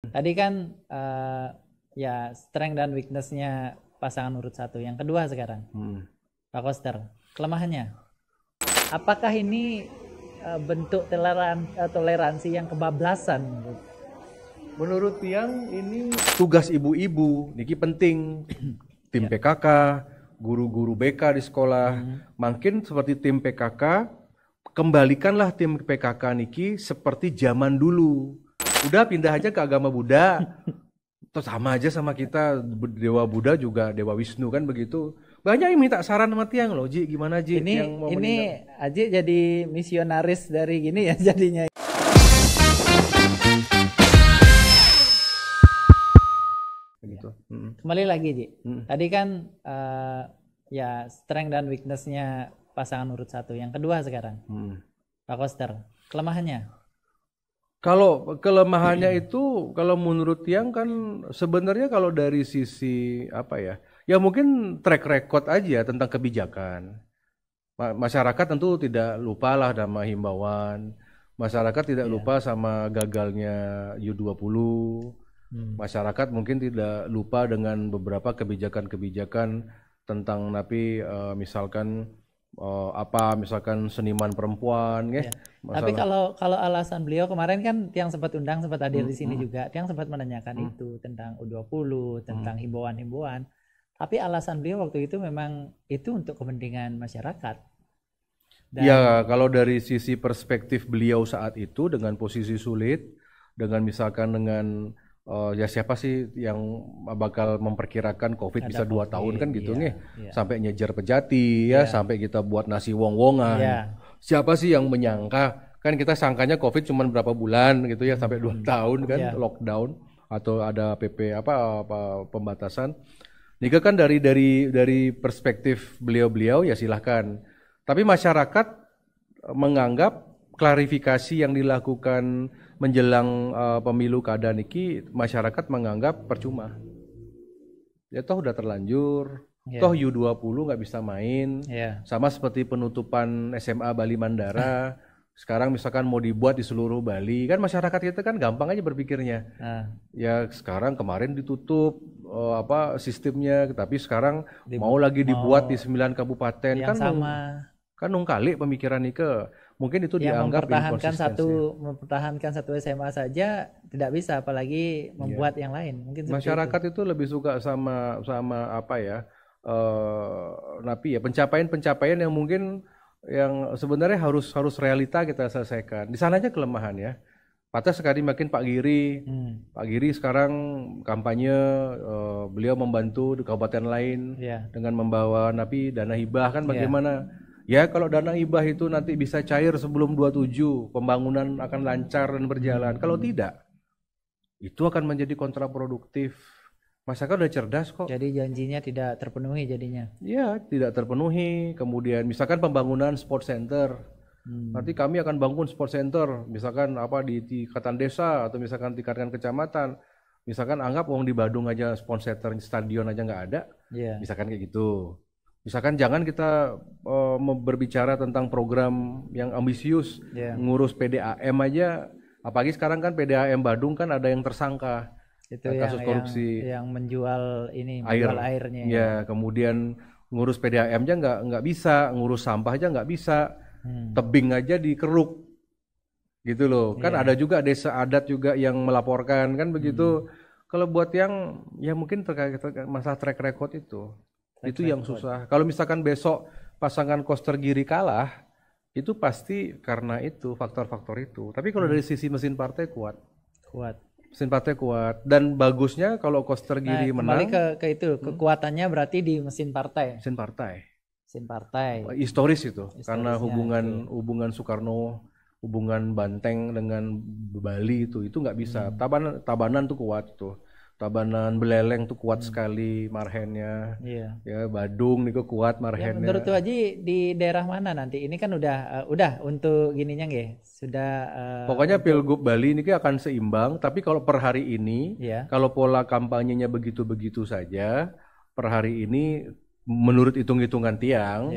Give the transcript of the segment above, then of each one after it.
Tadi kan ya strength dan weakness-nya pasangan urut 1. Yang kedua sekarang, Pak Koster, kelemahannya. Apakah ini bentuk toleransi yang kebablasan? Menurut Tiang ini tugas ibu-ibu, niki penting. Tim PKK, guru-guru BK di sekolah, makin seperti tim PKK, kembalikanlah tim PKK niki seperti zaman dulu. Udah pindah aja ke agama Buddha. Terus sama aja sama kita, Dewa Buddha juga Dewa Wisnu kan begitu. Banyak yang minta saran sama Tiang loh, Ji, gimana Ji? Ini Aji jadi misionaris dari gini ya jadinya. Begitu. Kembali lagi Ji, tadi kan ya strength dan weakness-nya pasangan urut 1. Yang kedua sekarang, Pak Koster, kelemahannya. Kalau kelemahannya itu, kalau menurut Tiang kan sebenarnya kalau dari sisi apa ya, ya mungkin track record aja tentang kebijakan. Masyarakat tentu tidak lupa lah sama himbauan. Masyarakat tidak lupa sama gagalnya U20. Masyarakat mungkin tidak lupa dengan beberapa kebijakan-kebijakan tentang misalkan misalkan seniman perempuan ya. Tapi kalau alasan beliau kemarin kan Tiang sempat undang, sempat hadir di sini juga, Tiang sempat menanyakan itu tentang U20, tentang himbauan-himbauan. Tapi alasan beliau waktu itu memang itu untuk kepentingan masyarakat. Ya, kalau dari sisi perspektif beliau saat itu dengan posisi sulit, dengan misalkan dengan ya siapa sih yang bakal memperkirakan COVID bisa 2 tahun kan gitu nih, sampai nyejar Pejati ya, sampai kita buat nasi wong-wongan. Siapa sih yang menyangka? Kan kita sangkanya COVID cuma berapa bulan gitu ya, sampai 2 tahun kan lockdown atau ada PP apa pembatasan. Nika kan dari perspektif beliau ya silahkan. Tapi masyarakat menganggap klarifikasi yang dilakukan menjelang pemilu kada niki, masyarakat menganggap percuma. Ya toh udah terlanjur, toh U20 nggak bisa main, sama seperti penutupan SMA Bali Mandara. Sekarang misalkan mau dibuat di seluruh Bali, kan masyarakat kita kan gampang aja berpikirnya. Ya sekarang kemarin ditutup sistemnya, tapi sekarang mau lagi dibuat di 9 kabupaten yang kan sama. Kan nungkali pemikiran Nike. Mungkin itu yang dianggap mempertahankan satu SMA saja tidak bisa, apalagi membuat yang lain. Mungkin masyarakat itu lebih suka sama apa ya, pencapaian yang mungkin yang sebenarnya harus realita kita selesaikan. Di sana aja kelemahan ya. Patah sekali makin Pak Giri. Pak Giri sekarang kampanye, beliau membantu di kabupaten lain dengan membawa dana hibah kan bagaimana? Ya kalau dana hibah itu nanti bisa cair sebelum 27, pembangunan akan lancar dan berjalan. Kalau tidak, itu akan menjadi kontraproduktif. Masyarakat udah cerdas kok. Jadi janjinya tidak terpenuhi jadinya. Ya, tidak terpenuhi. Kemudian misalkan pembangunan sport center. Nanti kami akan bangun sport center, misalkan di tingkatan desa atau misalkan tingkatan kecamatan. Misalkan anggap uang di Badung aja sponsor stadion aja nggak ada. Misalkan kayak gitu. Misalkan jangan kita berbicara tentang program yang ambisius, ngurus PDAM aja, apalagi sekarang kan PDAM Badung kan ada yang tersangka itu kasus korupsi, yang menjual airnya. Ya, kemudian ngurus PDAM aja nggak bisa, ngurus sampah aja nggak bisa, tebing aja dikeruk, gitu loh. Kan ada juga desa adat juga yang melaporkan kan begitu. Kalau buat yang ya mungkin terkait masalah track record itu yang susah. Kalau misalkan besok pasangan Koster Giri kalah, itu pasti karena itu, faktor-faktor itu. Tapi kalau dari sisi mesin partai kuat. Mesin partai kuat. Dan bagusnya kalau Koster Giri menang. Kembali ke itu, kekuatannya berarti di mesin partai. Mesin partai. Historis itu. Karena hubungan Soekarno, hubungan Banteng dengan Bali itu nggak bisa. Tabanan tuh kuat tuh. Tabanan Beleleng tuh kuat sekali marhennya. Ya Badung nih kuat marhennya. Menurut tuh Haji di daerah mana nanti? Ini kan udah untuk gininya nggih. Sudah pokoknya Pilgub Bali ini akan seimbang, tapi kalau per hari ini kalau pola kampanyenya begitu-begitu saja, per hari ini menurut hitung-hitungan Tiang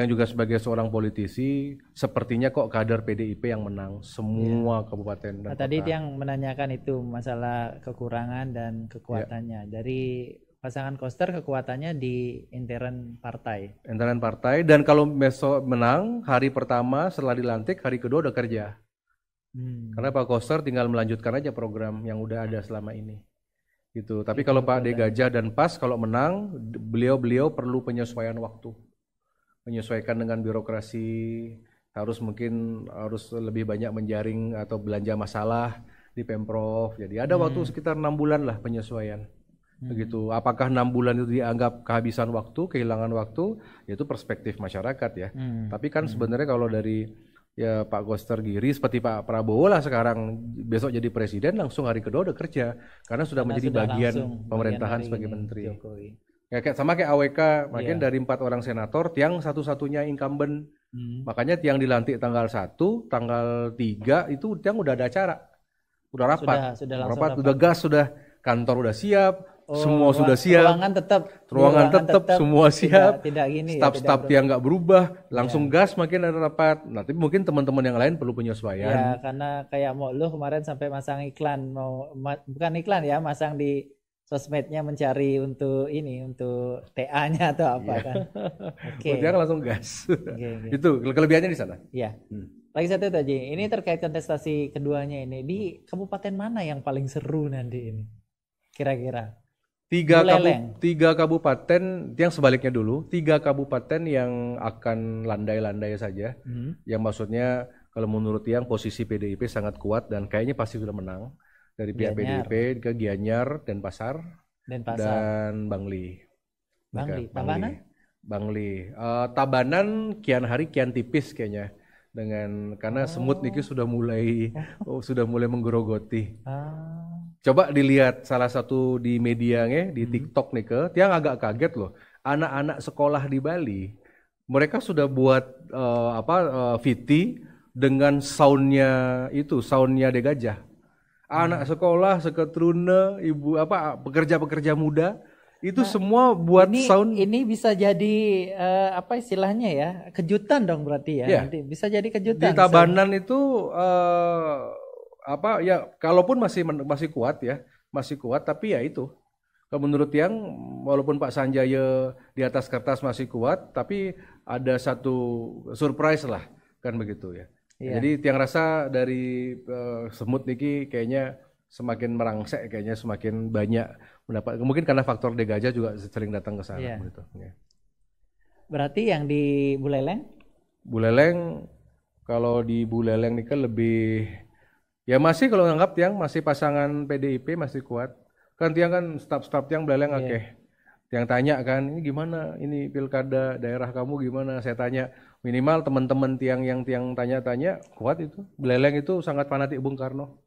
juga sebagai seorang politisi, sepertinya kok kader PDIP yang menang semua kabupaten dan kota. Tadi Tiang menanyakan itu masalah kekurangan dan kekuatannya. Dari pasangan Koster kekuatannya di intern partai. Intern partai, dan kalau besok menang, hari pertama setelah dilantik, hari kedua udah kerja. Karena Pak Koster tinggal melanjutkan aja program yang udah ada selama ini. Gitu. Tapi kalau Pak D. Gajah dan PAS kalau menang, beliau perlu penyesuaian waktu. Menyesuaikan dengan birokrasi, harus lebih banyak menjaring atau belanja masalah di Pemprov. Jadi ada waktu sekitar 6 bulan lah penyesuaian. Begitu. Apakah 6 bulan itu dianggap kehabisan waktu, kehilangan waktu, yaitu perspektif masyarakat ya. Tapi kan sebenarnya kalau dari Pak Koster Giri seperti Pak Prabowo lah sekarang besok jadi presiden, langsung hari kedua udah kerja karena sudah menjadi bagian pemerintahan sebagai menteri. Ya, sama kayak AWK, makin dari 4 orang senator, Tiang satu-satunya incumbent. Makanya Tiang dilantik tanggal 1, tanggal 3 itu Tiang udah ada acara. Udah rapat. Sudah rapat, udah gas, sudah kantor udah siap. Semua sudah siap. Ruangan tetap, semua siap. Tidak gini. Staf yang nggak berubah, langsung gas makin ada rapat. Nanti mungkin teman-teman yang lain perlu penyesuaian. Ya, karena kayak lu kemarin sampai masang iklan, bukan iklan ya, masang di sosmednya mencari untuk TA-nya atau apa kan. Oke. Dia langsung gas. Okay. Itu kelebihannya di sana. Iya. Lagi satu tadi, ini terkait kontestasi keduanya ini, di kabupaten mana yang paling seru nanti ini? Kira-kira? 3 kabupaten, yang sebaliknya dulu, 3 kabupaten yang akan landai-landai saja. Yang maksudnya kalau menurut yang posisi PDIP sangat kuat dan kayaknya pasti sudah menang. Dari pihak PDIP ke Gianyar, Denpasar, dan Bangli. Bangli. Tabanan kian hari kian tipis kayaknya. Karena semut niki sudah mulai menggerogoti. Coba dilihat salah satu di media di TikTok nih Tiang agak kaget loh. Anak-anak sekolah di Bali, mereka sudah buat VT dengan soundnya De Gajah. Anak sekolah, seketruna, pekerja-pekerja muda itu semua buat sound. Ini bisa jadi istilahnya ya, kejutan dong berarti ya. Nanti bisa jadi kejutan. Di Tabanan itu kalaupun masih kuat tapi ya itu. Kalau menurut Tiang, walaupun Pak Sanjaya di atas kertas masih kuat, tapi ada satu surprise lah kan begitu ya. Jadi Tiang rasa dari semut niki kayaknya semakin merangsek, kayaknya semakin banyak mendapat. Mungkin karena faktor De Gajah juga sering datang ke sana gitu. Berarti yang di Buleleng, kalau di Buleleng nih kan lebih. Ya masih kalau nganggap Tiang masih pasangan PDIP masih kuat. Kan Tiang kan staf-staf Tiang Buleleng Tiang tanya kan, ini gimana? Ini pilkada daerah kamu gimana? Saya tanya, minimal teman-teman Tiang yang Tiang tanya-tanya kuat itu. Buleleng itu sangat fanatik Bung Karno.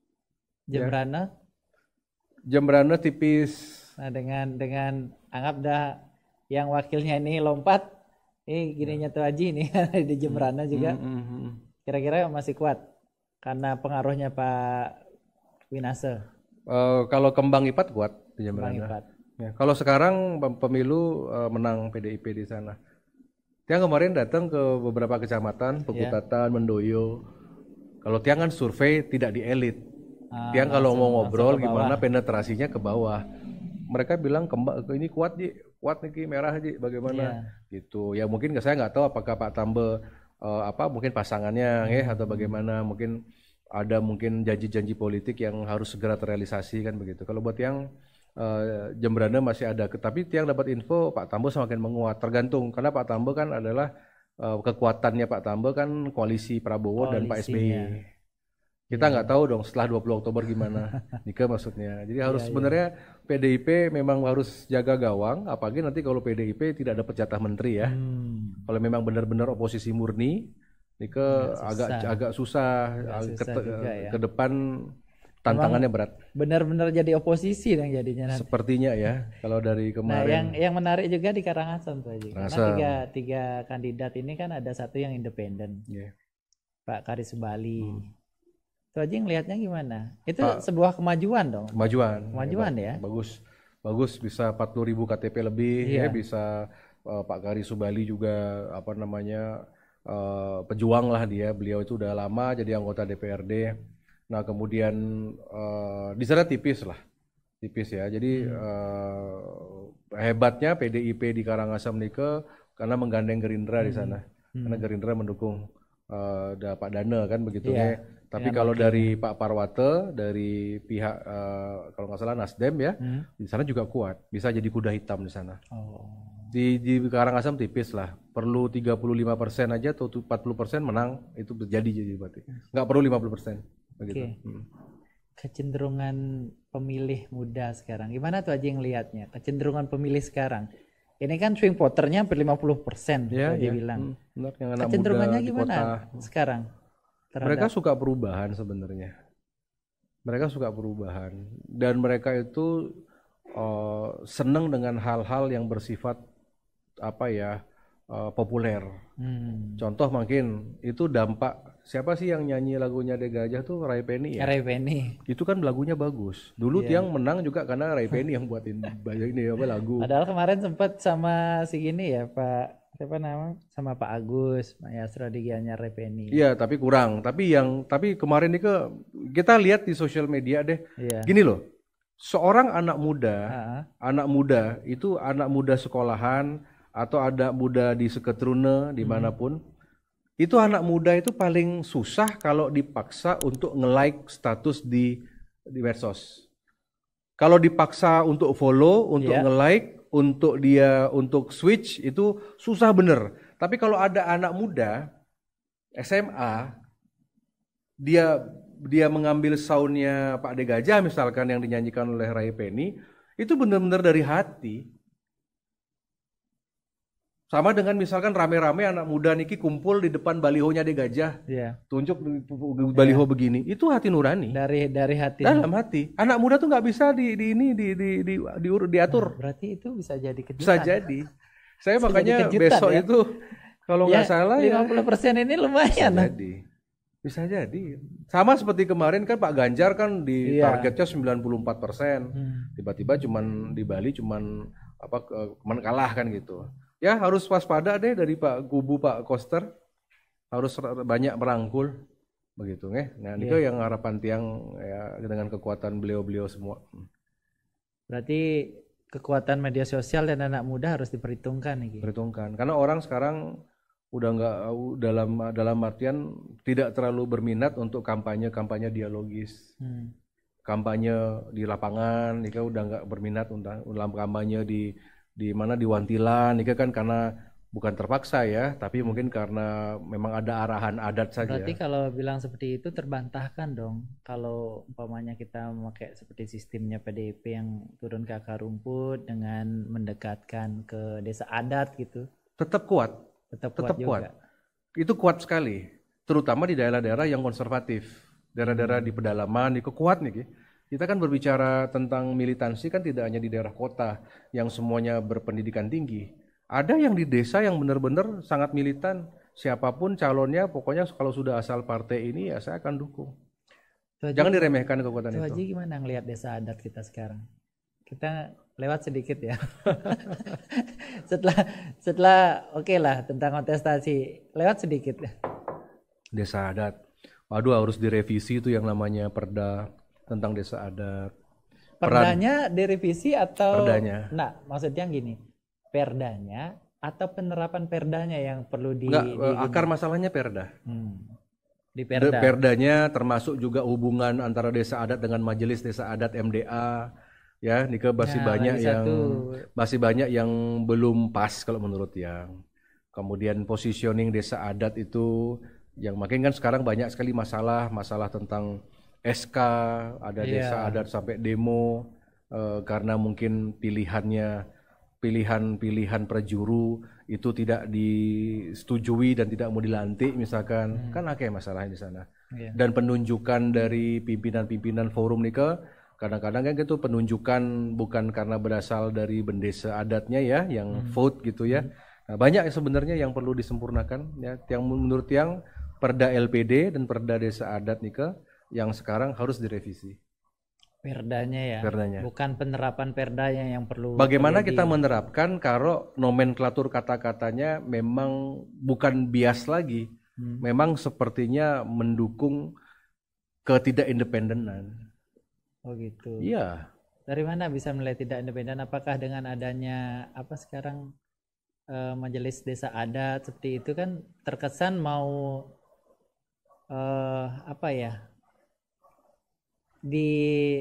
Jembrana? Jembrana tipis. Nah dengan anggap dah yang wakilnya ini lompat, gininya tuh Haji nih di Jembrana juga. Kira-kira masih kuat? Karena pengaruhnya Pak Winase. Kalau Kembang Ipat kuat di Jembrana. Ya, kalau sekarang pemilu menang PDIP di sana. Tiang kemarin datang ke beberapa kecamatan, Pekutatan, Mendoyo. Kalau Tiang kan survei tidak di elit. Tiang kalau mau ngobrol gimana penetrasinya ke bawah. Mereka bilang ini kuat nih merah bagaimana gitu. Ya mungkin saya nggak tahu apakah Pak Tambe mungkin pasangannya atau bagaimana, mungkin ada janji-janji politik yang harus segera terrealisasi kan begitu. Kalau buat yang Jembrana masih ada, tapi Tiang dapat info Pak Tambe semakin menguat, tergantung karena Pak Tambe kan adalah kekuatannya Pak Tambe kan koalisi Prabowo dan Pak SBY. Kita nggak tahu dong setelah 20 Oktober gimana Nika maksudnya. Jadi harus sebenarnya PDIP memang harus jaga gawang, apalagi nanti kalau PDIP tidak dapat jatah menteri ya. Kalau memang benar-benar oposisi murni, Nika agak susah ke depan, tantangannya berat. Benar-benar jadi oposisi yang jadinya nanti. Sepertinya ya, kalau dari kemarin. Nah, yang menarik juga di Karangasem tuh Haji. Karena tiga kandidat ini kan ada satu yang independen. Pak Karis Subali. Itu aja ngelihatnya gimana? Itu sebuah kemajuan dong. Kemajuan ya. Bagus bisa 40.000 KTP lebih, bisa Pak Kari Subali juga apa namanya pejuang lah dia. Beliau itu udah lama jadi anggota DPRD. Nah kemudian di sana tipis ya. Jadi hebatnya PDIP di Karangasem Nike karena menggandeng Gerindra di sana. Karena Gerindra mendukung Pak Dana kan begitu ya. Tapi kalau dari Pak Parwate dari pihak kalau nggak salah Nasdem ya, di sana juga kuat. Bisa jadi kuda hitam di sana. Di Karangasem tipis lah. Perlu 35% aja atau 40% menang itu jadi berarti. Nggak perlu 50%. Begitu. Kecenderungan pemilih muda sekarang. Gimana tuh Haji ngelihatnya? Kecenderungan pemilih sekarang. Ini kan swing voternya hampir 50% dia bilang. Benar, yang anak kecenderungannya muda gimana di kota sekarang? Mereka suka perubahan sebenarnya. Mereka suka perubahan dan mereka itu senang dengan hal-hal yang bersifat populer. Contoh mungkin itu dampak siapa sih yang nyanyi lagunya De Gajah tuh Ray Penny ya? Ray Penny. Itu kan lagunya bagus. Dulu Tiang menang juga karena Ray Penny yang buatin lagu. Padahal kemarin sempat sama si gini ya Pak siapa nama sama Pak Agus, ya strategianya Ray Penny. Iya, tapi kurang. Tapi kemarin ini kita lihat di sosial media deh. Gini loh. Seorang anak muda itu anak muda sekolahan atau anak muda di Seketrune dimanapun, itu anak muda itu paling susah kalau dipaksa untuk nge-like status di medsos. Kalau dipaksa untuk follow, untuk nge-like, untuk switch itu susah bener. Tapi kalau ada anak muda SMA, dia mengambil soundnya Pak De Gajah misalkan yang dinyanyikan oleh Ray Penny, itu benar-benar dari hati. Sama dengan misalkan rame-rame anak muda niki kumpul di depan balihonya De Gajah. Tunjuk baliho begini. Itu hati nurani. Dari hati. Dalam hati. Anak muda tuh nggak bisa diatur. Berarti itu bisa jadi kejutan. Bisa jadi. Saya makanya besok itu kalau nggak salah 50% ini lumayan. Bisa jadi. Sama seperti kemarin kan Pak Ganjar kan di targetnya 94%. Tiba-tiba cuman di Bali cuman kalah kan gitu. Ya harus waspada deh dari kubu Pak Koster, harus banyak merangkul begitu ya. Nah ini yang harapan Tiang ya dengan kekuatan beliau semua. Berarti kekuatan media sosial dan anak muda harus diperhitungkan nih. Perhitungkan karena orang sekarang udah nggak dalam artian tidak terlalu berminat untuk kampanye dialogis. Kampanye di lapangan, ini udah nggak berminat untuk dalam kampanye di mana di Wantilan, ini kan karena bukan terpaksa ya, tapi mungkin karena memang ada arahan adat saja. Berarti kalau bilang seperti itu terbantahkan dong, kalau umpamanya kita memakai seperti sistemnya PDIP yang turun ke akar rumput dengan mendekatkan ke desa adat gitu. Tetap kuat juga. Itu kuat sekali, terutama di daerah-daerah yang konservatif, daerah-daerah di pedalaman, itu kuat nih. Kita kan berbicara tentang militansi kan tidak hanya di daerah kota yang semuanya berpendidikan tinggi. Ada yang di desa yang benar-benar sangat militan. Siapapun calonnya, pokoknya kalau sudah asal partai ini ya saya akan dukung. Jangan diremehkan kekuatan itu. Haji gimana ngelihat desa adat kita sekarang? Kita lewat sedikit ya. setelah oke lah tentang kontestasi, lewat sedikit ya. Desa adat. Waduh harus direvisi itu yang namanya perda tentang desa adat. Perdanya direvisi atau perdanya? Nah, maksudnya gini, perdanya atau penerapan perdanya yang perlu akar masalahnya perda. Di perda. Perdanya termasuk juga hubungan antara desa adat dengan majelis desa adat MDA. Ya, Nika masih banyak yang belum pas kalau menurut yang. Kemudian positioning desa adat itu yang makin kan sekarang banyak sekali masalah tentang SK, ada desa adat sampai demo karena mungkin pilihan prajuru itu tidak disetujui dan tidak mau dilantik misalkan, kan ada masalah di sana. Dan penunjukan dari pimpinan forum nika kadang-kadang kan itu penunjukan bukan karena berasal dari bendesa adatnya ya, yang vote gitu ya. Nah, banyak sebenarnya yang perlu disempurnakan ya, yang menurut yang perda LPD dan perda desa adat nika yang sekarang harus direvisi. Perdanya ya, Perdanya. bukan penerapan perdanya yang perlu. Bagaimana kita menerapkan kalau nomenklatur kata-katanya memang bukan bias lagi, memang sepertinya mendukung ketidakindependenan. Oh gitu. Iya. Dari mana bisa menilai tidak independen? Apakah dengan adanya apa sekarang majelis desa adat seperti itu kan terkesan mau apa ya, di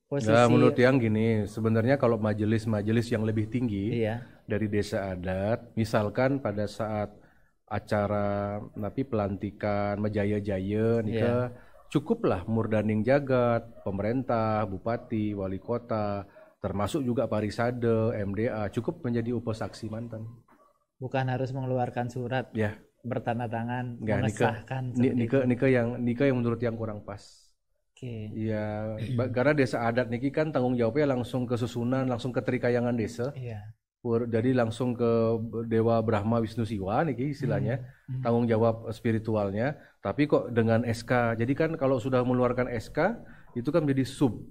posisi. Nah, menurut yang gini, sebenarnya kalau majelis-majelis yang lebih tinggi Iya. dari desa adat, misalkan pada saat acara pelantikan Majaya-jaya nika cukuplah Murdaning Jagat, pemerintah, bupati, wali kota, termasuk juga Parisade, MDA, cukup menjadi upasaksi mantan. Bukan harus mengeluarkan surat. Ya. Bertanda tangan, Nggak, mengesahkan. Nika yang menurut yang kurang pas. Oke. Iya, karena desa adat niki kan tanggung jawabnya langsung ke susunan, langsung ke Trikayangan desa. Iya. Jadi langsung ke Dewa Brahma Wisnu Siwa niki istilahnya, tanggung jawab spiritualnya. Tapi kok dengan SK, jadi kan kalau sudah mengeluarkan SK itu kan menjadi sub.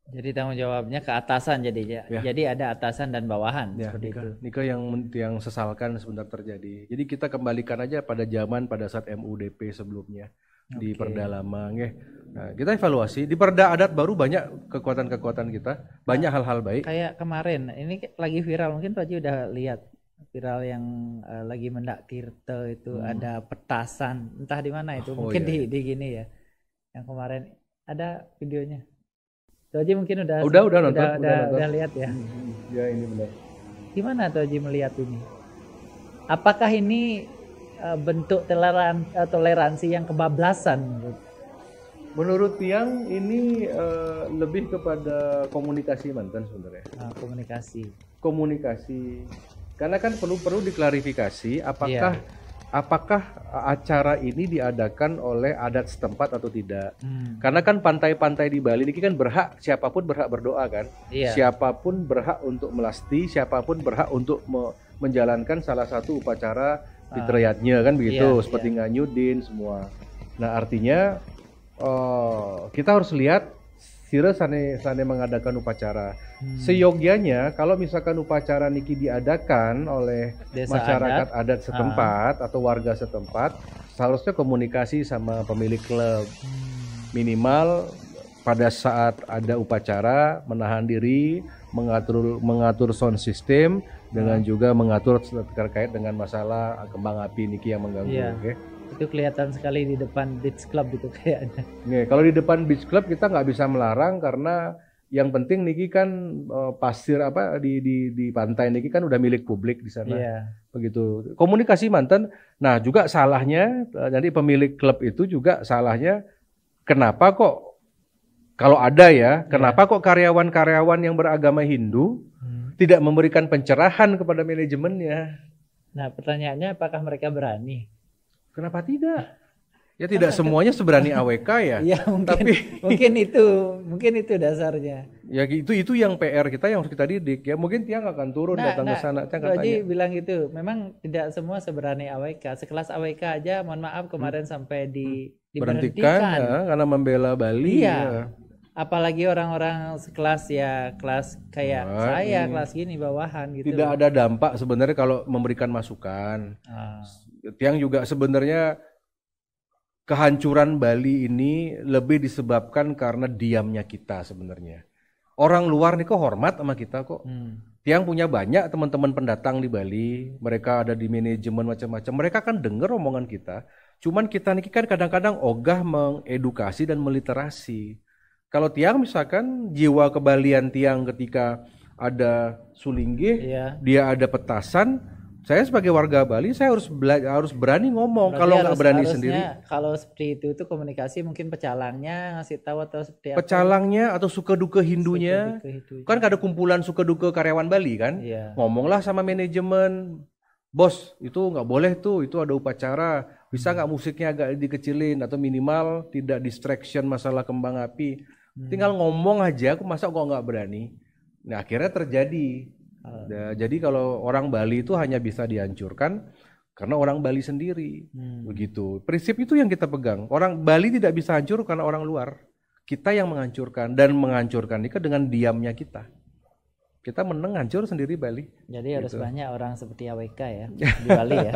Jadi tanggung jawabnya ke atasan jadinya. Ya. Jadi ada atasan dan bawahan ya, seperti itu. Nika yang sesalkan sebentar terjadi. Jadi kita kembalikan aja pada zaman pada saat MUDP sebelumnya. Di Perda lama Nah, kita evaluasi di Perda adat baru banyak kekuatan-kekuatan kita, banyak hal-hal baik. Kayak kemarin ini lagi viral, mungkin Pak Ji udah lihat viral yang lagi mendak Tirta itu ada petasan, entah di mana itu, mungkin di gini ya. Yang kemarin ada videonya. Tuh Haji mungkin udah nonton, udah lihat ya. Ya ini benar. Gimana Tuh Haji melihat ini? Apakah ini bentuk toleransi yang kebablasan? Menurut Tiang ini lebih kepada komunikasi mantan sebenarnya. Komunikasi. Karena kan perlu diklarifikasi apakah acara ini diadakan oleh adat setempat atau tidak. Karena kan pantai-pantai di Bali ini kan siapapun berhak berdoa kan. Iya. Siapapun berhak untuk melasti, siapapun berhak untuk menjalankan salah satu upacara fitriyatnya kan begitu, seperti nganyudin semua. Nah, artinya kita harus lihat sira sane mengadakan upacara. Seyogyanya kalau misalkan upacara niki diadakan oleh desa masyarakat adat setempat atau warga setempat, seharusnya komunikasi sama pemilik klub. Minimal pada saat ada upacara menahan diri, mengatur sound system dengan juga mengatur terkait dengan masalah kembang api niki yang mengganggu. Okay? Itu kelihatan sekali di depan beach club itu kayaknya. Kalau di depan beach club kita nggak bisa melarang karena yang penting niki kan pasir di pantai niki kan udah milik publik di sana. Begitu. Komunikasi mantan. Nah, juga salahnya jadi pemilik klub itu juga salahnya kenapa kok kalau ada kenapa kok karyawan-karyawan yang beragama Hindu tidak memberikan pencerahan kepada manajemennya? Nah, pertanyaannya apakah mereka berani? Kenapa tidak? Ya tidak semuanya seberani AWK ya. Ya mungkin itu dasarnya. Ya itu yang PR kita yang harus kita didik ya. Mungkin Tiang akan turun datang ke sana. Jadi bilang gitu. Memang tidak semua seberani AWK. Sekelas AWK aja, mohon maaf kemarin sampai diberhentikan karena membela Bali. Iya. Ya. Apalagi orang-orang sekelas kelas kayak saya, kelas gini bawahan gitu. Tidak ada dampak sebenarnya kalau memberikan masukan. Tiang juga sebenarnya kehancuran Bali ini lebih disebabkan karena diamnya kita sebenarnya. Orang luar nih kok hormat sama kita kok. Tiang punya banyak teman-teman pendatang di Bali, mereka ada di manajemen macam-macam. Mereka kan dengar omongan kita. Cuman kita nih kan kadang-kadang ogah mengedukasi dan meliterasi. Kalau Tiang misalkan jiwa kebalian Tiang ketika ada sulinggih, dia ada petasan. Saya sebagai warga Bali, saya harus berani ngomong. Berarti kalau nggak berani sendiri. Kalau seperti itu komunikasi mungkin pecalangnya ngasih tahu atau seperti apa? Pecalangnya atau suka duka Hindunya. Kan ada kumpulan suka duka karyawan Bali kan. Ngomonglah sama manajemen, bos itu nggak boleh tuh, itu ada upacara. Bisa nggak musiknya agak dikecilin atau minimal tidak distraction masalah kembang api. Tinggal ngomong aja, masa kok nggak berani. Nah akhirnya terjadi. Jadi kalau orang Bali itu hanya bisa dihancurkan karena orang Bali sendiri, begitu. Prinsip itu yang kita pegang. Orang Bali tidak bisa hancur karena orang luar. Kita yang menghancurkan, dan menghancurkan ini dengan diamnya kita. Kita menang hancur sendiri Bali. Jadi harus banyak orang seperti AWK ya di Bali ya.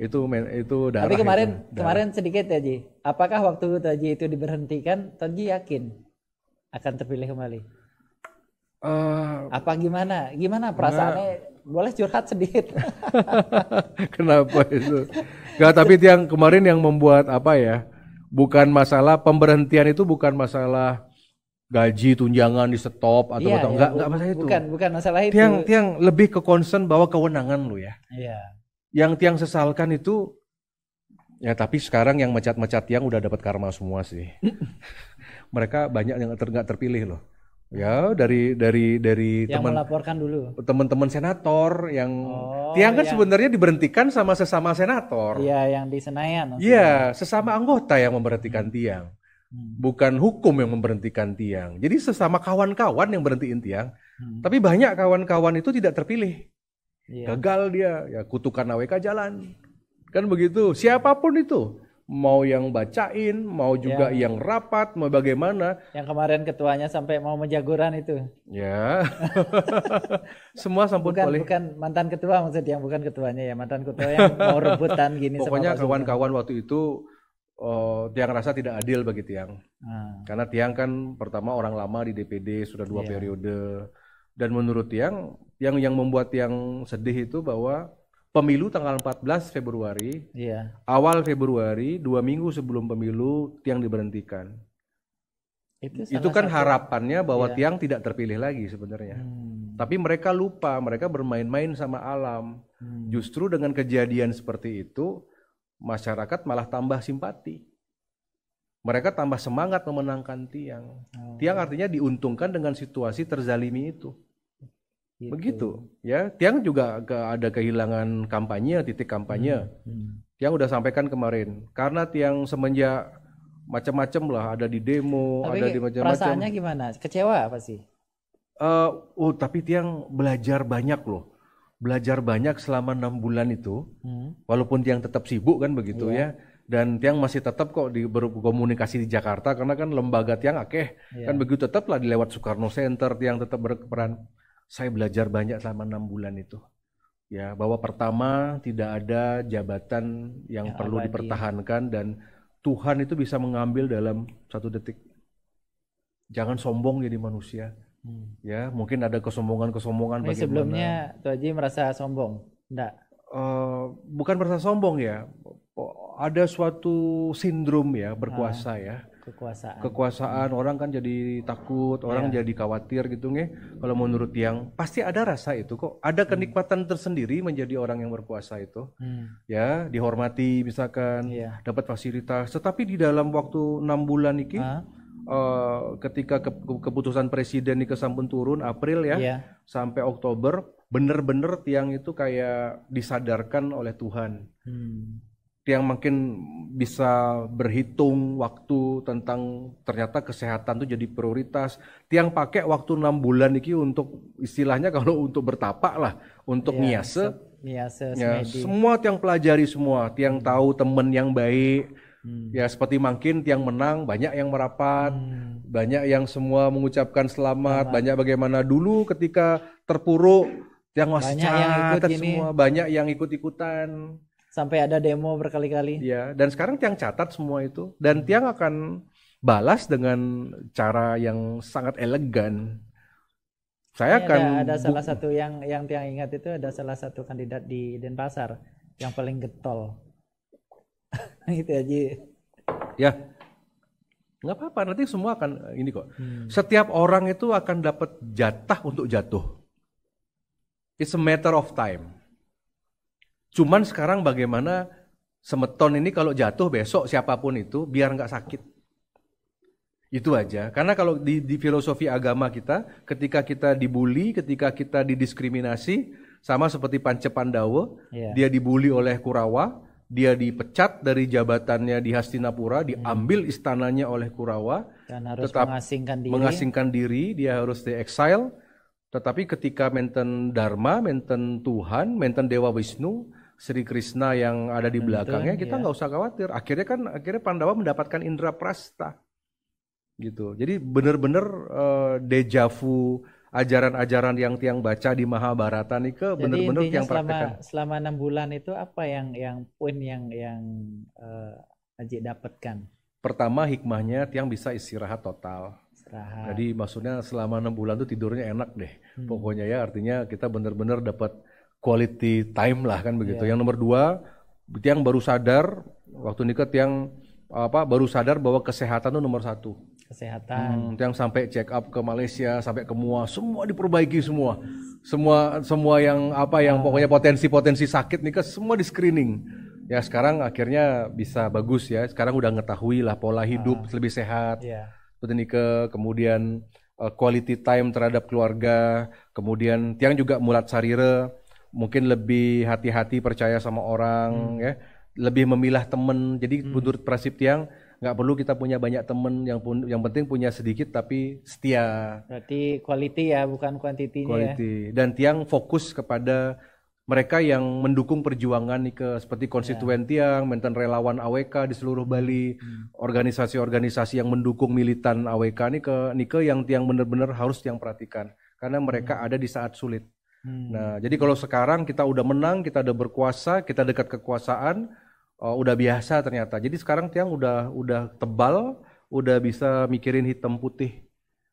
itu darah. Tapi kemarin sedikit ya Ji. Apakah waktu Taji itu diberhentikan, Taji yakin akan terpilih kembali? Apa gimana? Gimana perasaannya? Boleh curhat sedikit. Kenapa itu? Gak, tapi yang kemarin yang membuat apa ya? Bukan masalah pemberhentian itu, bukan masalah gaji tunjangan di stop atau enggak masalah itu. Bukan masalah itu. Tiang lebih ke concern bahwa kewenangan lu ya. Iya. Yang Tiang sesalkan itu ya, tapi sekarang yang mecat-mecat Tiang udah dapat karma semua sih. Mereka banyak yang nggak terpilih loh. Ya, dari yang melaporkan dulu. Teman-teman senator yang Tiang kan sebenarnya diberhentikan sama sesama senator. Iya, yang di Senayan. Iya, sesama anggota yang memberhentikan Tiang. Bukan hukum yang memberhentikan Tiang. Jadi sesama kawan-kawan yang berhentiin Tiang. Tapi banyak kawan-kawan itu tidak terpilih. Gagal dia, ya kutukan AWK jalan. Kan begitu. Siapapun itu, mau yang bacain, mau juga yang rapat, mau bagaimana. Yang kemarin ketuanya sampai mau menjagoran itu. Ya. Semua sampun boleh. Bukan mantan ketua maksudnya, bukan ketuanya ya, mantan ketua yang mau rebutan gini. Pokoknya kawan-kawan waktu itu Tiang rasa tidak adil bagi Tiang. Karena Tiang kan pertama orang lama di DPD, sudah 2 periode. Dan menurut Tiang, yang membuat Tiang sedih itu bahwa pemilu tanggal 14 Februari, awal Februari, 2 minggu sebelum pemilu, Tiang diberhentikan. Itu kan harapannya bahwa Tiang tidak terpilih lagi sebenarnya. Tapi mereka lupa, mereka bermain-main sama alam. Justru dengan kejadian seperti itu, masyarakat malah tambah simpati. Mereka tambah semangat memenangkan Tiang. Tiang artinya diuntungkan dengan situasi terzalimi itu. Begitu, ya. Tiang juga ada kehilangan kampanye, titik kampanye. Tiang udah sampaikan kemarin. Karena Tiang semenjak macam-macam lah, ada di demo, ada di macam-macam. Perasaannya gimana? Kecewa apa sih? Tapi Tiang belajar banyak loh. Belajar banyak selama 6 bulan itu, walaupun Tiang tetap sibuk kan begitu ya, dan Tiang masih tetap kok berkomunikasi di Jakarta karena kan lembaga Tiang kan begitu, tetaplah di lewat Soekarno Center Tiang tetap berperan. Saya belajar banyak selama 6 bulan itu, ya, bahwa pertama tidak ada jabatan yang perlu dipertahankan dan Tuhan itu bisa mengambil dalam 1 detik. Jangan sombong jadi manusia. Ya, mungkin ada kesombongan bagaimana. Sebelumnya Tuh Haji merasa sombong? Enggak. Bukan merasa sombong ya. Ada suatu sindrom ya, berkuasa ya. Kekuasaan orang kan jadi takut, orang jadi khawatir gitu nge. Kalau menurut Tiang pasti ada rasa itu kok. Ada kenikmatan tersendiri menjadi orang yang berkuasa itu. Ya, dihormati misalkan, dapat fasilitas. Tetapi di dalam waktu 6 bulan ini ketika keputusan presiden ini kesampun turun April sampai Oktober, bener-bener Tiang itu kayak disadarkan oleh Tuhan. Tiang makin bisa berhitung waktu tentang ternyata kesehatan itu jadi prioritas. Tiang pakai waktu 6 bulan ini untuk istilahnya kalau untuk bertapak lah, untuk niase ya, semua Tiang pelajari semua. Tiang tahu teman yang baik. Ya seperti makin Tiang menang, banyak yang merapat, banyak yang semua mengucapkan selamat, banyak bagaimana dulu ketika terpuruk, Tiang masih catat semua, banyak yang ikut-ikutan. Sampai ada demo berkali-kali. Ya, dan sekarang Tiang catat semua itu, dan Tiang akan balas dengan cara yang sangat elegan. Saya akan ada salah satu yang Tiang ingat itu, ada salah satu kandidat di Denpasar yang paling getol. Gitu aja. Ya, nggak apa-apa. Nanti semua akan ini kok. Setiap orang itu akan dapat jatah untuk jatuh. It's a matter of time. Cuman sekarang bagaimana semeton ini kalau jatuh besok siapapun itu biar nggak sakit. Itu aja. Karena kalau di filosofi agama kita, ketika kita dibully, ketika kita didiskriminasi, sama seperti Panca Pandawa, dia dibully oleh Kurawa. Dia dipecat dari jabatannya di Hastinapura, diambil istananya oleh Kurawa, dan harus mengasingkan diri, dia harus di-exile. Tetapi ketika menten Dharma, menten Tuhan, menten Dewa Wisnu, Sri Krishna yang ada di belakangnya, kita nggak usah khawatir. Akhirnya Pandawa mendapatkan Indra Prasta. gitu. Jadi benar-benar deja vu ajaran-ajaran yang tiang baca di Mahabharata nih ke benar-benar tiang praktekkan. Selama 6 bulan itu apa yang poin yang Haji dapatkan? Pertama, hikmahnya tiang bisa istirahat total. Jadi maksudnya selama 6 bulan tuh tidurnya enak deh. Pokoknya ya, artinya kita benar-benar dapat quality time lah kan begitu. Yang nomor 2, tiang baru sadar waktu nikah, tiang baru sadar bahwa kesehatan itu nomor 1. Kesehatan. Yang sampai check up ke Malaysia, sampai ke MUA, semua diperbaiki semua. Semua yang yang pokoknya potensi-potensi sakit nih semua di screening. Ya sekarang akhirnya bisa bagus ya. Sekarang udah ngetahui lah pola hidup lebih sehat. Seperti ini kemudian quality time terhadap keluarga. Kemudian tiang juga mulat sarira, mungkin lebih hati-hati percaya sama orang ya. Lebih memilah teman. Jadi menurut prinsip tiang nggak perlu kita punya banyak teman, yang penting punya sedikit tapi setia. Berarti quality ya, bukan quantity-nya quality. Ya. Dan tiang fokus kepada mereka yang mendukung perjuangan nih seperti konstituen tiang, mantan relawan AWK di seluruh Bali, organisasi-organisasi yang mendukung militan AWK nih yang tiang benar-benar harus tiang perhatikan karena mereka ada di saat sulit. Nah, jadi kalau sekarang kita udah menang, kita udah berkuasa, kita dekat kekuasaan, udah biasa ternyata. Jadi sekarang tiang udah tebal, udah bisa mikirin hitam putih.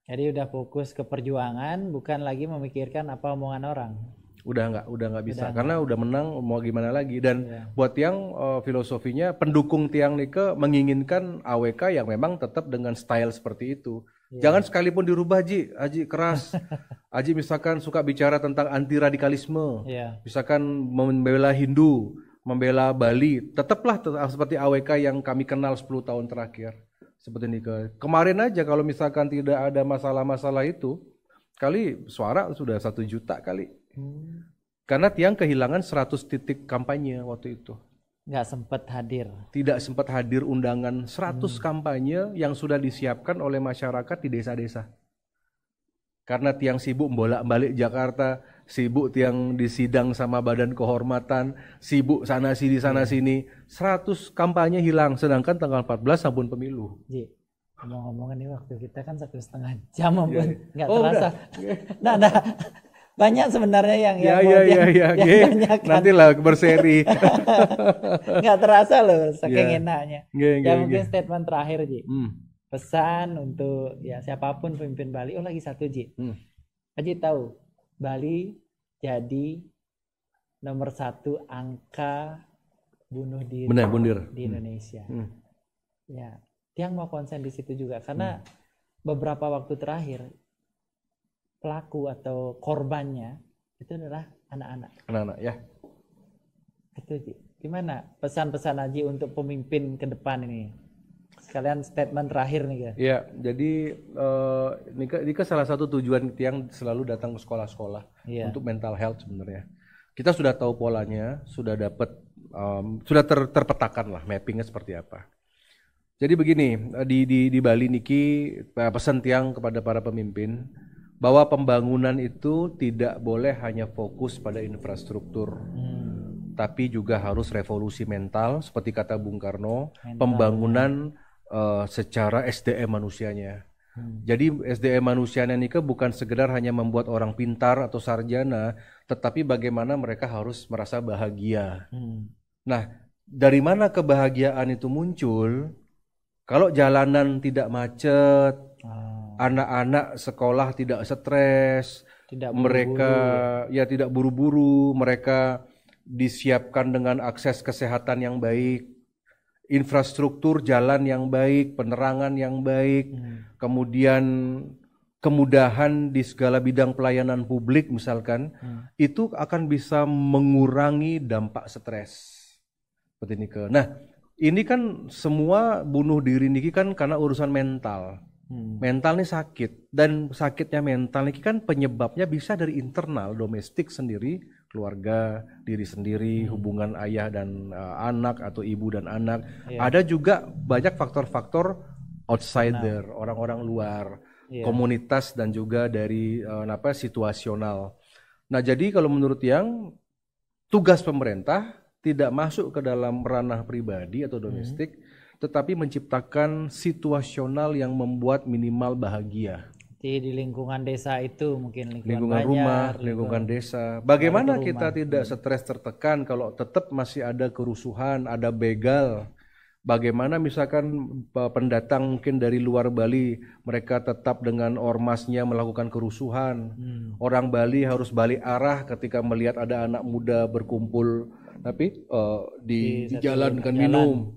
Jadi udah fokus ke perjuangan, bukan lagi memikirkan apa omongan orang. Udah nggak bisa karena udah menang, mau gimana lagi. Dan buat tiang filosofinya pendukung tiang Nike menginginkan AWK yang memang tetap dengan style seperti itu. Jangan sekalipun dirubah Haji keras. Haji misalkan suka bicara tentang anti radikalisme, misalkan membela Hindu, membela Bali, tetaplah seperti AWK yang kami kenal 10 tahun terakhir. Seperti ini kemarin aja kalau misalkan tidak ada masalah-masalah itu, kali suara sudah 1 juta kali. Karena tiang kehilangan 100 titik kampanye waktu itu. Nggak sempat hadir. Tidak sempat hadir undangan 100 kampanye yang sudah disiapkan oleh masyarakat di desa-desa. Karena tiang sibuk bolak-balik Jakarta, sibuk tiang di sidang sama badan kehormatan, sibuk sana sini sana sini, 100 kampanye hilang, sedangkan tanggal 14 sampun pemilu. Ji, ngomong-ngomong ini waktu kita kan 1,5 jam ampun, nggak terasa. Nah, banyak sebenarnya yang banyak kan. Nantilah berseri. Nggak terasa loh, saking enaknya. Mungkin statement terakhir Ji. Pesan untuk siapapun pemimpin Bali. Lagi 1 Ji. Haji tahu Bali jadi nomor 1 angka bunuh diri di Indonesia. Ya, tiang mau konsen di situ juga karena beberapa waktu terakhir pelaku atau korbannya itu adalah anak-anak. Anak-anak ya. Itu Ji. Gimana pesan-pesan Haji untuk pemimpin ke depan ini? Sekalian statement terakhir nih ya. Iya, jadi ini salah satu tujuan tiang selalu datang ke sekolah-sekolah untuk mental health sebenarnya. Kita sudah tahu polanya, sudah dapat, sudah terpetakan lah mappingnya seperti apa. Jadi begini, di Bali niki pesan tiang kepada para pemimpin bahwa pembangunan itu tidak boleh hanya fokus pada infrastruktur. Tapi juga harus revolusi mental seperti kata Bung Karno, pembangunan secara SDM manusianya. Jadi SDM manusianya ini bukan sekedar hanya membuat orang pintar atau sarjana, tetapi bagaimana mereka harus merasa bahagia. Nah, dari mana kebahagiaan itu muncul? Kalau jalanan tidak macet, anak-anak sekolah tidak stres, mereka tidak buru-buru, mereka disiapkan dengan akses kesehatan yang baik, infrastruktur jalan yang baik, penerangan yang baik, kemudian kemudahan di segala bidang pelayanan publik misalkan, itu akan bisa mengurangi dampak stres. Seperti ini Nah, ini kan semua bunuh diri ini kan karena urusan mental. Mental ini sakit, dan sakitnya mental ini kan penyebabnya bisa dari internal, domestik sendiri, keluarga, diri sendiri, hubungan ayah dan anak atau ibu dan anak. Ada juga banyak faktor-faktor outsider, orang-orang luar, komunitas dan juga dari situasional. Nah, jadi kalau menurut yang tugas pemerintah tidak masuk ke dalam ranah pribadi atau domestik, tetapi menciptakan situasional yang membuat minimal bahagia. Di lingkungan desa itu mungkin lingkungan rumah, lingkungan desa. Bagaimana kita tidak stres tertekan kalau tetap masih ada kerusuhan, ada begal? Bagaimana misalkan pendatang mungkin dari luar Bali, mereka tetap dengan ormasnya melakukan kerusuhan. Orang Bali harus balik arah ketika melihat ada anak muda berkumpul, tapi di jalan kan minum.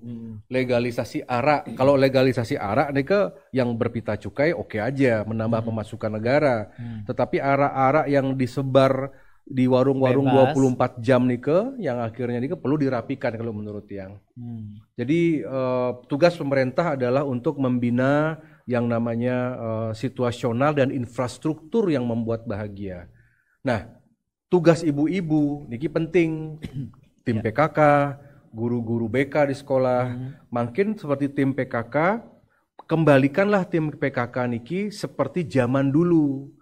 Legalisasi arak. Kalau legalisasi arak nih ke yang berpita cukai oke aja, menambah pemasukan negara. Tetapi arak-arak yang disebar di warung-warung 24 jam nih ke yang akhirnya nih ke perlu dirapikan kalau menurut Tiang. Jadi tugas pemerintah adalah untuk membina yang namanya situasional dan infrastruktur yang membuat bahagia. Nah, tugas ibu-ibu niki penting. Tim PKK, guru-guru BK di sekolah, makin seperti tim PKK, kembalikanlah tim PKK niki seperti zaman dulu.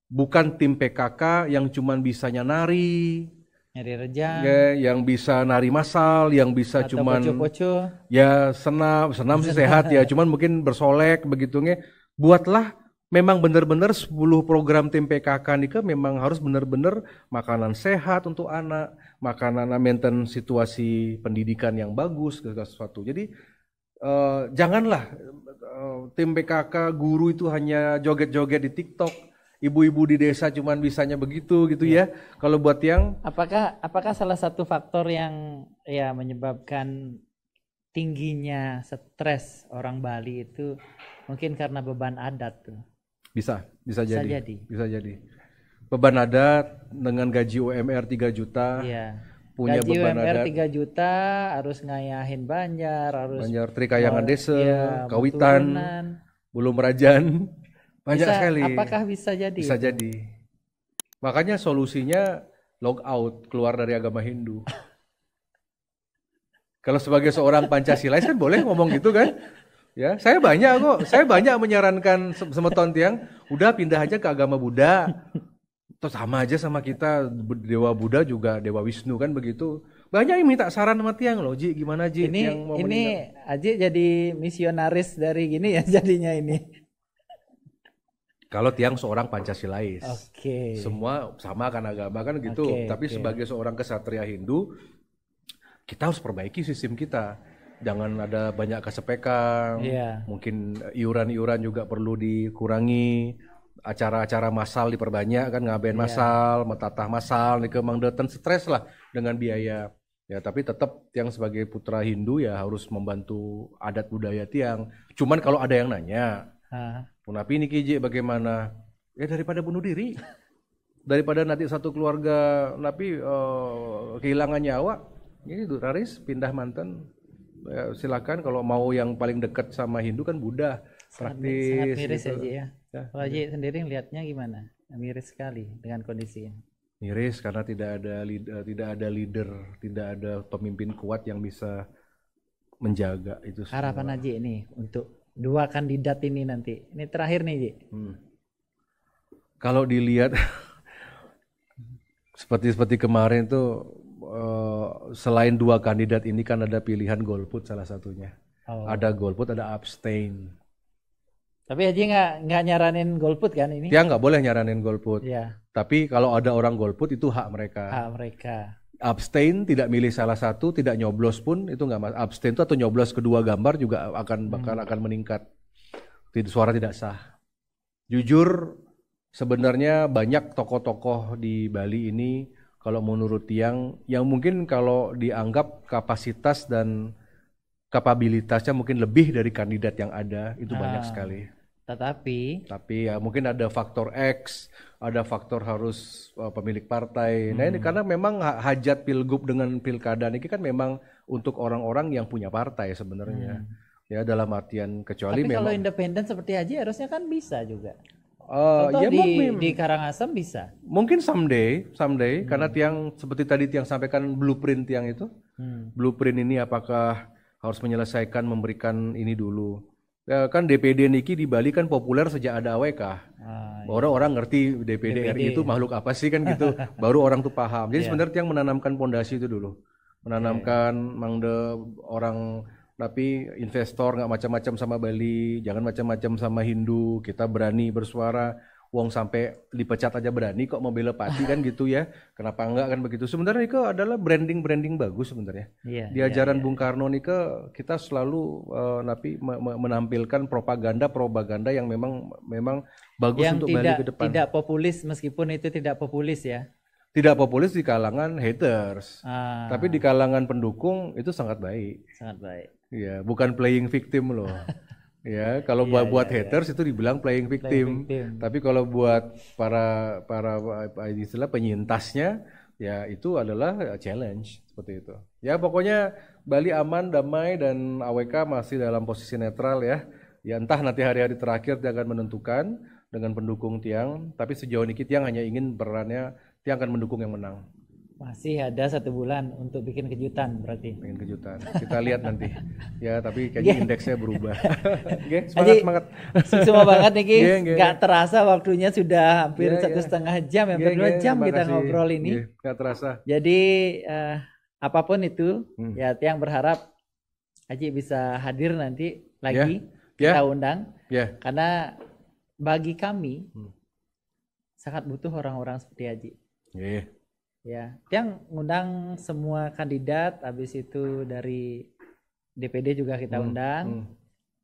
Bukan tim PKK yang cuman bisanya nari, nyari rejang, yang bisa nari massal, yang bisa atau cuman poco-poco. Ya senam sih sehat ya, cuman mungkin bersolek begitunya. Buatlah memang benar-benar 10 program tim PKK nih memang harus benar-benar makanan sehat untuk anak, makanan maintain situasi pendidikan yang bagus segala sesuatu. Jadi janganlah tim PKK guru itu hanya joget-joget di TikTok, ibu-ibu di desa cuman bisanya begitu gitu ya. Kalau buat yang apakah salah satu faktor yang ya menyebabkan tingginya stres orang Bali itu mungkin karena beban adat tuh? Bisa jadi. Beban adat dengan gaji UMR 3 juta. Iya. Punya gaji beban UMR adat 3 juta, harus ngayahin Banjar Trikayangan Desa, Kawitan, Belum Rajan. Banyak sekali. Apakah bisa jadi? Bisa jadi. Makanya solusinya log out, keluar dari agama Hindu. Kalau sebagai seorang Pancasilais kan boleh ngomong gitu kan? Ya, saya banyak menyarankan semeton Tiang, udah pindah aja ke agama Buddha. Terus sama aja sama kita, dewa Buddha juga dewa Wisnu kan begitu. Banyak yang minta saran sama Tiang loh, Ji, gimana Ji? Ini Aji jadi misionaris dari gini ya jadinya ini. Kalau Tiang seorang Pancasilais. Semua sama kan agama kan gitu. Tapi sebagai seorang kesatria Hindu, kita harus perbaiki sistem kita. Jangan ada banyak kesepekan, mungkin iuran-iuran juga perlu dikurangi, acara-acara massal diperbanyak kan, ngaben massal, metatah massal, nih kemang deten stres lah dengan biaya. Ya tapi tetap Tiang sebagai putra Hindu ya harus membantu adat budaya Tiang. Cuman kalau ada yang nanya, Punapi ini Kiji bagaimana? Ya daripada bunuh diri, daripada nanti satu keluarga napi kehilangan nyawa, ini Raris pindah mantan. Ya, silakan kalau mau yang paling dekat sama Hindu kan Buddha, praktis. Sangat miris gitu. Ya. Kalau Haji sendiri lihatnya gimana? Miris sekali dengan kondisinya. Miris karena tidak ada leader, tidak ada pemimpin kuat yang bisa menjaga itu semua. Harapan Haji ini untuk dua kandidat ini nanti. Ini terakhir nih, Ji. Kalau dilihat seperti kemarin tuh selain dua kandidat ini kan ada pilihan golput salah satunya. Ada golput, ada abstain. Tapi Haji nggak nyaranin golput kan ini? Dia nggak boleh nyaranin golput. Ya. Tapi kalau ada orang golput itu hak mereka. Hak mereka. Abstain, tidak milih salah satu, tidak nyoblos pun itu nggak. Abstain itu atau nyoblos kedua gambar juga akan meningkat. Suara tidak sah. Jujur sebenarnya banyak tokoh-tokoh di Bali ini. Kalau menurut Tiang, yang mungkin kalau dianggap kapasitas dan kapabilitasnya mungkin lebih dari kandidat yang ada, itu banyak sekali. Tapi ya mungkin ada faktor X, ada faktor harus pemilik partai. Nah ini karena memang hajat pilgub dengan pilkada ini kan memang untuk orang-orang yang punya partai sebenarnya. Ya dalam artian kecuali memang. Tapi kalau independen seperti Haji harusnya kan bisa juga. Ya di Karangasem bisa. Mungkin someday karena Tiang seperti tadi Tiang sampaikan blueprint Tiang itu. Blueprint ini apakah harus menyelesaikan memberikan ini dulu. Ya, kan DPD Niki di Bali kan populer sejak ada AWK. Baru orang ngerti DPD RI itu makhluk apa sih kan gitu. Baru orang tuh paham. Jadi sebenarnya Tiang menanamkan pondasi itu dulu. Menanamkan mangde orang tapi investor nggak macam-macam sama Bali, jangan macam-macam sama Hindu, kita berani bersuara. Wong sampai dipecat aja berani kok mau bela Pati kan gitu ya. Kenapa enggak kan begitu. Sebenarnya itu adalah branding bagus sebenarnya. Di ajaran Bung Karno nih kita selalu menampilkan propaganda yang memang bagus yang untuk Bali ke depan. Tidak populis meskipun itu tidak populis ya. Tidak populis di kalangan haters. Tapi di kalangan pendukung itu sangat baik. Sangat baik. Iya, bukan playing victim loh. Ya, kalau buat haters itu dibilang playing victim. Tapi kalau buat para istilah penyintasnya, ya itu adalah challenge seperti itu. Ya pokoknya Bali aman, damai dan AWK masih dalam posisi netral ya. Ya entah nanti hari-hari terakhir dia akan menentukan dengan pendukung Tiang. Tapi sejauh ini Tiang hanya ingin perannya Tiang akan mendukung yang menang. Masih ada 1 bulan untuk bikin kejutan berarti. Bikin kejutan. Kita lihat nanti. Ya, tapi kayaknya indeksnya berubah. Semangat. Semua banget nih, nggak terasa waktunya sudah hampir 1,5 jam, hampir 2 jam kita ngobrol ini. Nggak terasa. Jadi apapun itu, ya Tiang berharap Haji bisa hadir nanti lagi kita undang. Karena bagi kami sangat butuh orang-orang seperti Haji. Ya, Tiang ngundang semua kandidat, habis itu dari DPD juga kita undang.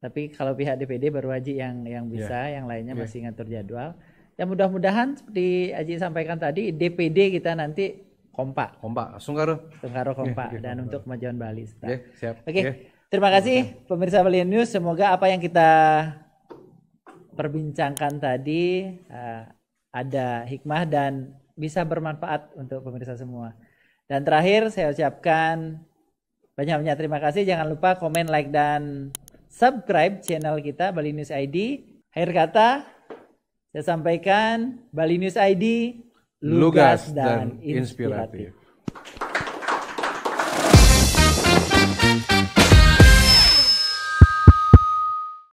Tapi kalau pihak DPD baru Haji yang bisa, yang lainnya masih ngatur jadwal. Ya mudah-mudahan seperti Haji sampaikan tadi, DPD kita nanti kompak. Sungkaro kompak dan untuk kemajuan Bali. Siap. Oke. Terima kasih pemirsa Bali News. Semoga apa yang kita perbincangkan tadi ada hikmah dan bisa bermanfaat untuk pemirsa semua. Dan terakhir saya ucapkan banyak-banyak terima kasih. Jangan lupa komen, like, dan subscribe channel kita Bali News ID. Akhir kata saya sampaikan Bali News ID lugas dan inspiratif.